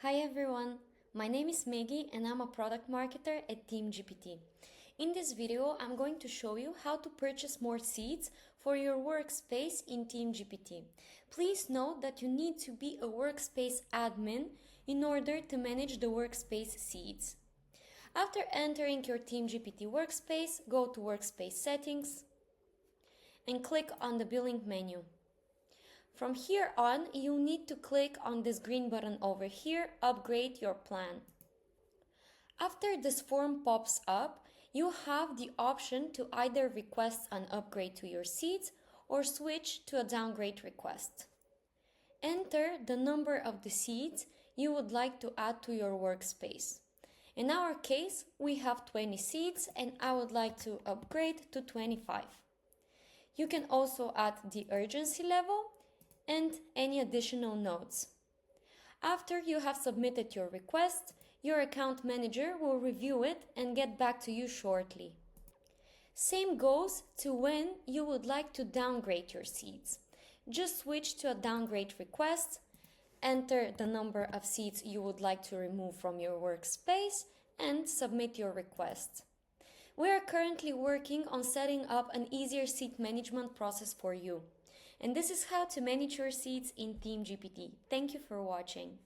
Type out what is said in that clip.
Hi everyone, my name is Maggie and I'm a product marketer at Team-GPT. In this video, I'm going to show you how to purchase more seats for your workspace in Team-GPT. Please note that you need to be a workspace admin in order to manage the workspace seats. After entering your Team-GPT workspace, go to Workspace Settings and click on the Billing menu. From here on, you need to click on this green button over here, Upgrade your plan. After this form pops up, you have the option to either request an upgrade to your seats or switch to a downgrade request. Enter the number of the seats you would like to add to your workspace. In our case, we have 20 seats and I would like to upgrade to 25. You can also add the urgency level and any additional notes. After you have submitted your request, your account manager will review it and get back to you shortly. Same goes to when you would like to downgrade your seats. Just switch to a downgrade request, enter the number of seats you would like to remove from your workspace, and submit your request. We are currently working on setting up an easier seat management process for you. And this is how to manage your seats in Team-GPT. Thank you for watching.